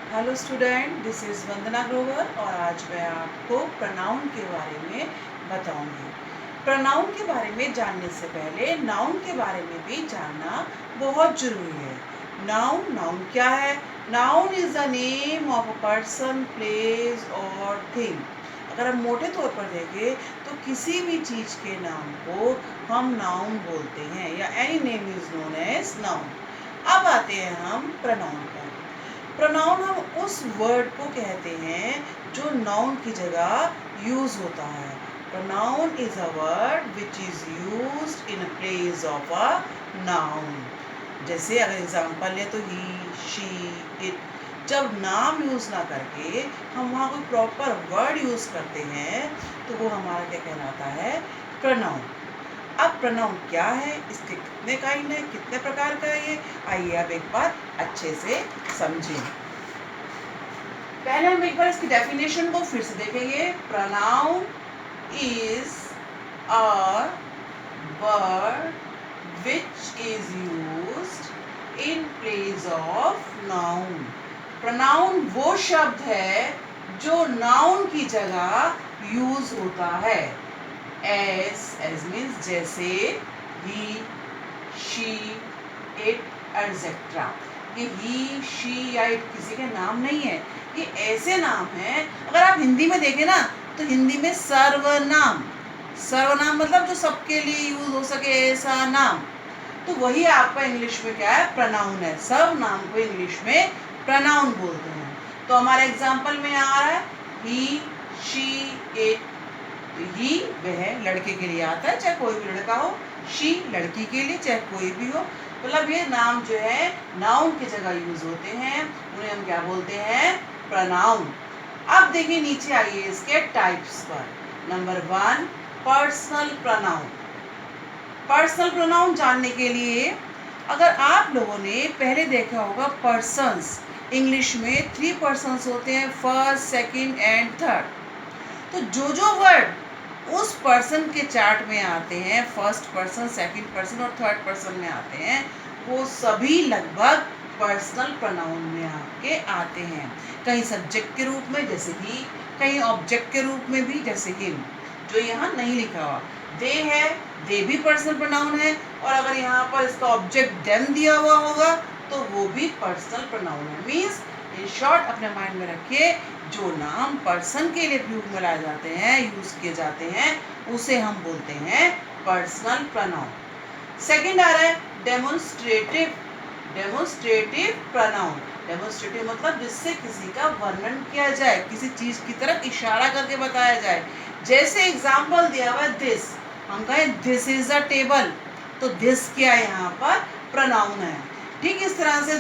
Hello student, this is वंदना ग्रोवर और आज मैं आपको प्रोनाउन के बारे में बताऊंगी। प्रोनाउन के बारे में जानने से पहले नाउन के बारे में भी जानना बहुत ज़रूरी है। नाउन नाउन क्या है? Noun is the name of a person, place और थिंग। अगर हम मोटे तौर पर देखें तो किसी भी चीज़ के नाम को हम नाउन बोलते हैं या any name is known as noun. अब आते हैं हम प्रोनाउन पर। प्रोनाउन हम उस वर्ड को कहते हैं जो नाउन की जगह यूज होता है। Pronoun is a word which is used in place of a noun. जैसे अगर एग्जांपल ले तो ही, शी, इट। जब नाम यूज ना करके हम वहाँ कोई प्रॉपर वर्ड यूज करते हैं तो वो हमारा क्या कहलाता है? प्रोनाउन। अब प्रोनाउन क्या है, इसके कितने काइंड है, कितने प्रकार का है ये, आइए अब एक बार अच्छे से समझें। पहले हम एक बार इसकी डेफिनेशन को फिर से देखेंगे। Pronoun is a word which is used in place of noun. Pronoun वो शब्द है जो नाउन की जगह यूज होता है। एज मीन्स जैसे ही, शी, इट, एटसेट्रा। ये ही, शी या इट किसी के नाम नहीं है, ये ऐसे नाम हैं। अगर आप हिंदी में देखें ना तो हिंदी में सर्वनाम, सर्वनाम मतलब जो सबके लिए यूज हो सके ऐसा नाम। तो वही आपका इंग्लिश में क्या है? प्रोनाउन है। सब नाम को इंग्लिश में प्रोनाउन बोलते हैं। तो हमारे एग्जाम्पल में आ रहा है ही, शी, इट। ही वह लड़के के लिए आता है, चाहे कोई भी लड़का हो। शी लड़की के लिए, चाहे कोई भी हो। मतलब ये नाम जो है नाउन की जगह यूज होते हैं, उन्हें हम क्या बोलते हैं? प्रोनाउन। अब देखिए नीचे आइए इसके टाइप्स पर। Number 1, personal pronoun. Personal pronoun जानने के लिए अगर आप लोगों ने पहले देखा होगा पर्सन्स, इंग्लिश में 3 पर्सन्स होते हैं, फर्स्ट, सेकंड एंड थर्ड। तो जो वर्ड उस पर्सन के चार्ट में आते हैं, फर्स्ट पर्सन, सेकंड पर्सन और थर्ड पर्सन में आते हैं, वो सभी लगभग पर्सनल प्रोनाउन में आपके आते हैं। कहीं सब्जेक्ट के रूप में जैसे ही, कहीं ऑब्जेक्ट के रूप में भी जैसे हिम, जो यहाँ नहीं लिखा हुआ। दे है, दे भी पर्सनल प्रोनाउन है, और अगर यहाँ पर इसका ऑब्जेक्ट देम दिया हुआ होगा तो वो भी पर्सनल प्रोनाउन है। मीन्स इन शॉर्ट अपने माइंड में रखिए, जो नाम पर्सन के लिए उपयोग में लाए जाते हैं, यूज किए जाते हैं, उसे हम बोलते हैं पर्सनल प्रोनाउन। सेकंड आ रहा है डेमोन्स्ट्रेटिव। Demonstrative pronoun. डेमोन्स्ट्रेटिव मतलब जिससे किसी का वर्णन किया जाए, किसी चीज की तरफ इशारा करके बताया जाए। जैसे एग्जाम्पल दिया हुआ है दिस, हम कहें दिस इज अ टेबल, तो दिस क्या है? यहाँ पर प्रोनाउन है। ठीक इस तरह से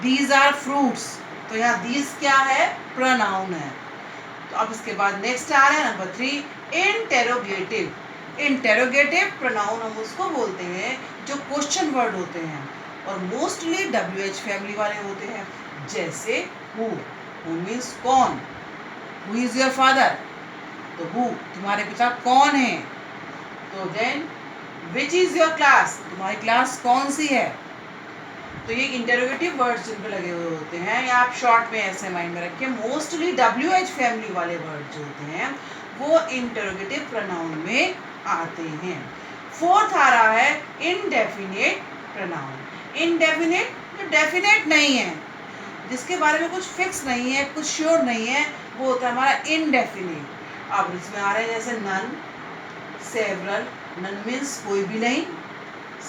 दीज आर फ्रूट्स, तो यहाँ दीज क्या है? प्रोनाउन है। तो अब इसके बाद नेक्स्ट आ रहा है नंबर 3, इंटेरोगेटिव। इंटेरोगेटिव प्रोनाउन हम उसको बोलते हैं जो क्वेश्चन वर्ड होते हैं और मोस्टली WH फैमिली वाले होते हैं। जैसे हु मीन्स कौन, हु इज योर फादर, तो हु तुम्हारे पिता कौन है। तो then which is your class, तुम्हारी क्लास कौन सी है। तो ये इंटेरोगेटिव वर्ड्स जिन पे लगे हुए होते हैं, या आप शॉर्ट में ऐसे माइंड में रखिए, मोस्टली WH फैमिली वाले वर्ड जो होते हैं वो इंटेरोगेटिव प्रोनाउन में आते हैं। फोर्थ आ रहा है इनडेफिनेट प्रोनाउन। इनडेफिनेट जो डेफिनेट नहीं है, जिसके बारे में कुछ फिक्स नहीं है, कुछ श्योर नहीं है, वो होता है हमारा इनडेफिनेट। अब इसमें आ रहे हैं जैसे नन, सेवरल। नन मीन्स कोई भी नहीं,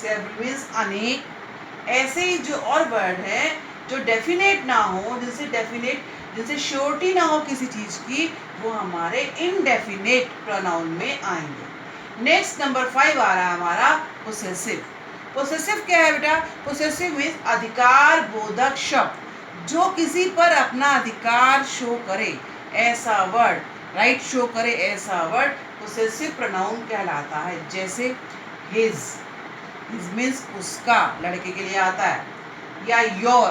सेवरल मीन्स अनेक। ऐसे ही जो और वर्ड है जो डेफिनेट ना हो, जिनसे श्योरिटी ना हो किसी चीज की, वो हमारे इनडेफिनेट प्रोनाउन में आएंगे। नेक्स्ट नंबर 5 आ रहा है हमारा पोसेसिव। पोसेसिव क्या है बेटा? पोसेसिव मीन्स अधिकार बोधक शब्द, जो किसी पर अपना अधिकार शो करे ऐसा वर्ड, राइट शो करे ऐसा वर्ड पोसेसिव प्रोनाउन कहलाता है। जैसे हिज, हिज मीन्स उसका, लड़के के लिए आता है, या योर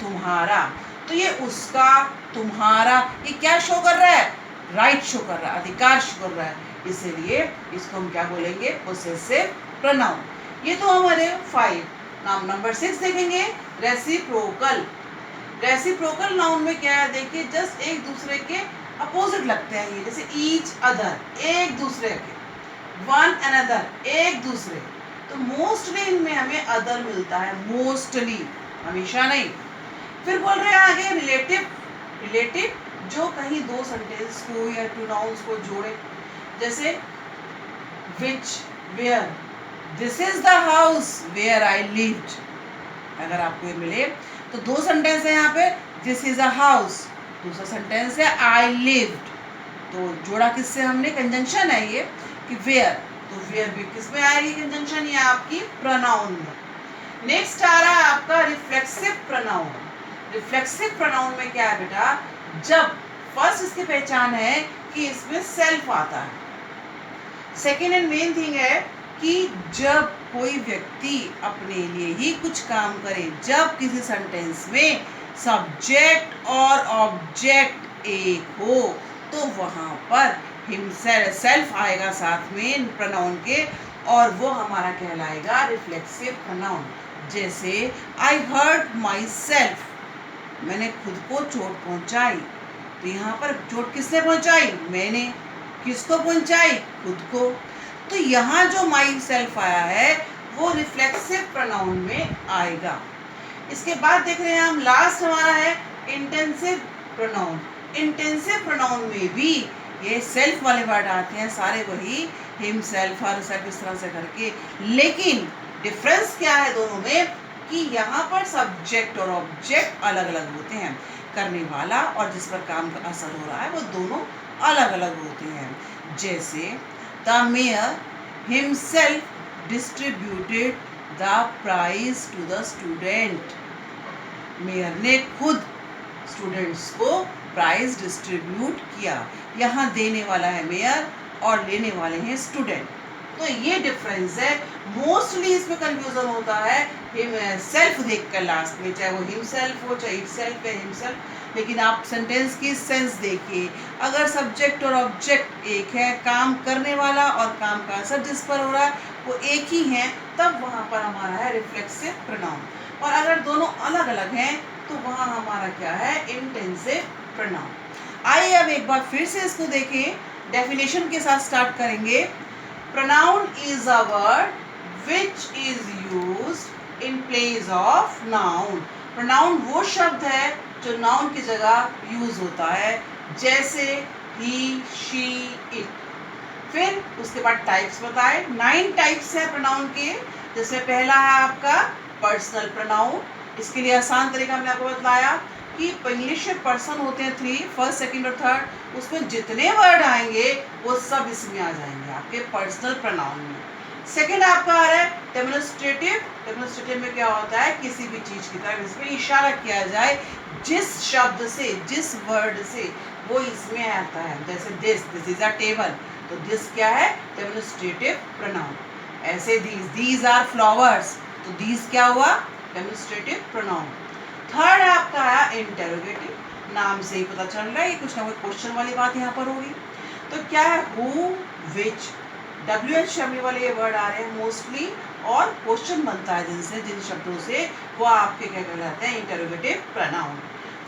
तुम्हारा। तो ये उसका, तुम्हारा, ये क्या शो कर रहा है? राइट शो कर रहा है, अधिकार शो कर रहा है, इसीलिए इसको हम क्या बोलेंगे? Possessive pronoun. ये तो हमारे 5। नाम नंबर 6 देखेंगे, रेसिप्रोकल। रेसिप्रोकल नाउन में क्या है, देखिए जस्ट एक दूसरे के अपोजिट लगते हैं ये, जैसे ईच अदर, एक दूसरे के, वन अनदर, एक दूसरे। तो मोस्टली इनमें हमें अदर मिलता है, मोस्टली, हमेशा नहीं। फिर बोल रहे हैं आगे रिलेटिव, रिलेटिव जो कहीं दो सेंटेंस को या टू नाउन्स को जोड़े, जैसे which, where, this is the house where I lived। अगर आपको ये मिले तो दो सेंटेंस है यहाँ पे, this is a house, दूसरा सेंटेंस है I lived। तो जोड़ा किससे हमने, कंजंक्शन है ये कि where, तो where भी किस में आएगी कंजंक्शन, ये आपकी प्रोनाउन में। नेक्स्ट आ रहा है आपका रिफ्लेक्सिव प्रोनाउन। रिफ्लेक्सिव प्रोनाउन में क्या है बेटा, जब फर्स्ट इसकी पहचान है कि इसमें सेल्फ आता है। सेकेंड एंड मेन थिंग है कि जब कोई व्यक्ति अपने लिए ही कुछ काम करे, जब किसी सेंटेंस में सब्जेक्ट और ऑब्जेक्ट एक हो, तो वहाँ पर हिमसेल्फ, सेल्फ आएगा साथ में प्रोनाउन के, और वो हमारा कहलाएगा रिफ्लेक्सिव प्रोनाउन। जैसे आई हर्ट माई सेल्फ, मैंने खुद को चोट पहुंचाई। तो यहाँ पर चोट किसने पहुंचाई, मैंने। किसको पहुंचाई, खुद को। तो यहाँ जो माई सेल्फ आया है वो रिफ्लेक्सिव प्रोनाउन में आएगा। इसके बाद देख रहे हैं हम, लास्ट हमारा है इंटेंसिव प्रोनाउन। इंटेंसिव प्रोनाउन में भी ये सेल्फ वाले वर्ड आते हैं, सारे वही हिम सेल्फ, हर सेल्फ, इस तरह से करके। लेकिन डिफरेंस क्या है दोनों में, कि यहाँ पर सब्जेक्ट और ऑब्जेक्ट अलग अलग होते हैं, करने वाला और जिस पर काम का असर हो रहा है वो दोनों अलग अलग होते हैं। जैसे the mayor himself distributed the prize to the student, mayor ने खुद स्टूडेंट्स को प्राइज डिस्ट्रीब्यूट किया। यहाँ देने वाला है मेयर और लेने वाले हैं स्टूडेंट। तो ये डिफरेंस है। मोस्टली इसमें कंफ्यूजन होता है हिम सेल्फ देखकर लास्ट में, चाहे वो हिम सेल्फ हो, चाहे इट सेल्फ या हिम सेल्फ। लेकिन आप सेंटेंस की सेंस देखिए, अगर सब्जेक्ट और ऑब्जेक्ट एक है, काम करने वाला और काम का असर जिस पर हो रहा है वो एक ही है, तब वहाँ पर हमारा है रिफ्लेक्सिव प्रोनाउन। और अगर दोनों अलग अलग हैं तो वहाँ हमारा क्या है, इंटेंसिव प्रोनाउन। आइए अब एक बार फिर से इसको देखें, डेफिनेशन के साथ स्टार्ट करेंगे। Pronoun is a word which is used in place of noun। Pronoun वो शब्द है जो noun की जगह यूज होता है, जैसे he, she, it। फिर उसके बाद टाइप्स बताए, 9 टाइप्स है pronoun के। जिसमें पहला है आपका पर्सनल pronoun। इसके लिए आसान तरीका मैंने आपको बताया कि इंग्लिश में पर्सन होते हैं 3, फर्स्ट, सेकंड और थर्ड, उसमें जितने वर्ड आएंगे वो सब इसमें आ जाएंगे आपके पर्सनल प्रोनाउन में। सेकंड आपका आ रहा है डेमोन्स्ट्रेटिव। डेमोन्स्ट्रेटिव में क्या होता है, किसी भी चीज की तरफ इसमें इशारा किया जाए, जिस शब्द से, जिस वर्ड से वो इसमें आता है। जैसे दिस इज अ टेबल, तो दिस क्या है, डेमोन्स्ट्रेटिव प्रोनाउन। ऐसे दीज आर फ्लावर्स, तो दीज क्या हुआ, डेमोन्स्ट्रेटिव प्रोनाउन। थर्ड आपका आया इंटेरोगेटिव, नाम से ही पता चल रहा है कुछ ना कुछ क्वेश्चन वाली बात यहाँ पर होगी। तो क्या है, हु, विच, WH शब्द वाले ये वर्ड आ रहे हैं मोस्टली, और क्वेश्चन बनता है जिनसे, जिन शब्दों से, वो आपके क्या कहलाते हैं, इंटेरोगेटिव प्रोनाउन।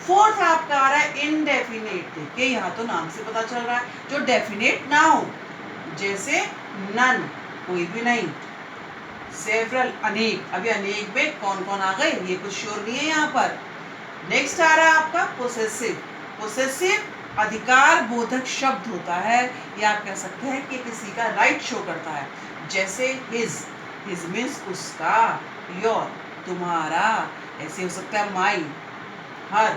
फोर्थ आपका आ रहा है इंडेफिनेट। देखिए यहाँ तो नाम से पता चल रहा है, जो डेफिनेट ना हो, जैसे नन, कोई भी नहीं, सेवरल, अनेक। अभी अनेक में कौन कौन आ गए ये कुछ श्योर नहीं है यहाँ पर। नेक्स्ट आ रहा है आपका पोसेसिव। पोसेसिव अधिकार बोधक शब्द होता है, या आप कह सकते हैं कि किसी का राइट शो करता है। जैसे हिज मीन्स उसका, योर तुम्हारा, ऐसे हो सकता है माई, हर।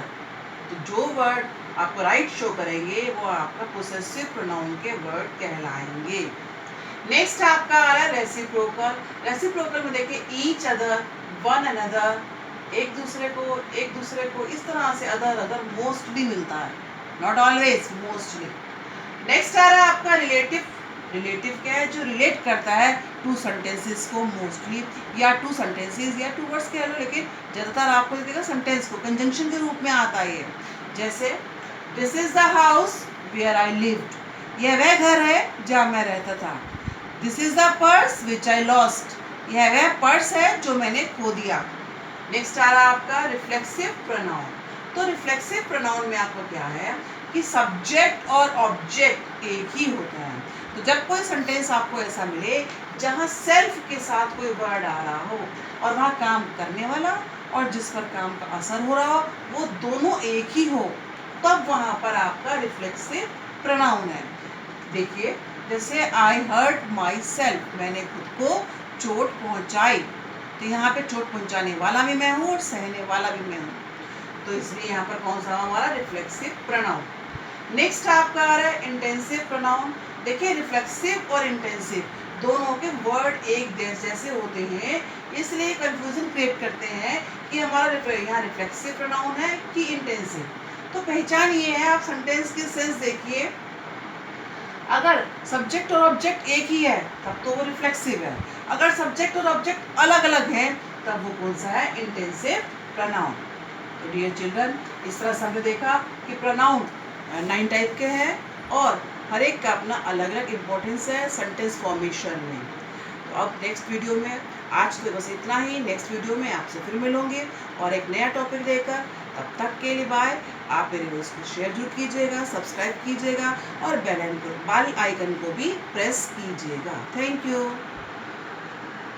तो जो वर्ड आपको राइट शो करेंगे वो आपका पोसेसिव प्रोनाउन के वर्ड कहलाएंगे। नेक्स्ट आपका आ रहा है रेसिप्रोकल। रेसिप्रोकल में देखिए ईच अदर, वन अनदर, एक दूसरे को इस तरह से अदर अदर मोस्टली मिलता है, नॉट ऑलवेज, मोस्टली। नेक्स्ट आ रहा है आपका रिलेटिव। रिलेटिव क्या है, जो रिलेट करता है टू सेंटेंसेस को मोस्टली, या टू सेंटेंसेस या टू वर्ड्स कह लो, लेकिन ज़्यादातर आपको देखिएगा सेंटेंस को कंजंक्शन के रूप में आता है। जैसे this is the house where I lived, यह वह घर है जहाँ मैं रहता था। This is the purse which I lost, यह वह पर्स है जो मैंने खो दिया। नेक्स्ट आ रहा है आपका रिफ्लेक्सिव प्रोनाउन। तो रिफ्लेक्सिव प्रोनाउन में आपको क्या है कि सब्जेक्ट और ऑब्जेक्ट एक ही होता है। तो जब कोई सेंटेंस आपको ऐसा मिले जहाँ सेल्फ के साथ कोई वर्ड आ रहा हो और वहाँ काम करने वाला और जिस पर काम का असर हो रहा हो वो दोनों एक ही हो, तब वहाँ पर आपका रिफ्लेक्सिव प्रोनाउन है। देखिए, जैसे आई हर्ट माई सेल्फ, मैंने खुद को चोट पहुंचाई, तो यहाँ पे चोट पहुंचाने वाला भी मैं हूँ और सहने वाला भी मैं हूँ, तो इसलिए यहाँ पर कौन सा हमारा रिफ्लेक्सिव प्रोनाउन। नेक्स्ट आपका आ रहा है इंटेंसिव प्रोनाउन। देखिए, रिफ्लेक्सिव और इंटेंसिव दोनों के वर्ड एक जैसे होते हैं, इसलिए कंफ्यूजन क्रिएट करते हैं कि हमारा यहाँ रिफ्लेक्सिव प्रोनाउन है कि इंटेंसिव। तो पहचान ये है, आप सेंटेंस की सेंस देखिए, अगर सब्जेक्ट और ऑब्जेक्ट एक ही है तब तो वो रिफ्लेक्सिव है, अगर सब्जेक्ट और ऑब्जेक्ट अलग अलग हैं तब वो कौन सा है, इंटेंसिव प्रोनाउन। तो डियर चिल्ड्रन, इस तरह से हमने देखा कि प्रोनाउन 9 टाइप के हैं और हर एक का अपना अलग अलग इम्पोर्टेंस है सेंटेंस फॉर्मेशन में। तो अब नेक्स्ट वीडियो में, आज तो बस इतना ही, नेक्स्ट वीडियो में आपसे फिर मिलूंगी और एक नया टॉपिक लेकर। तब तक के लिए बाय। आप मेरे वीडियोस को शेयर जरूर कीजिएगा, सब्सक्राइब कीजिएगा और बेल आइकन को भी प्रेस कीजिएगा। Thank you.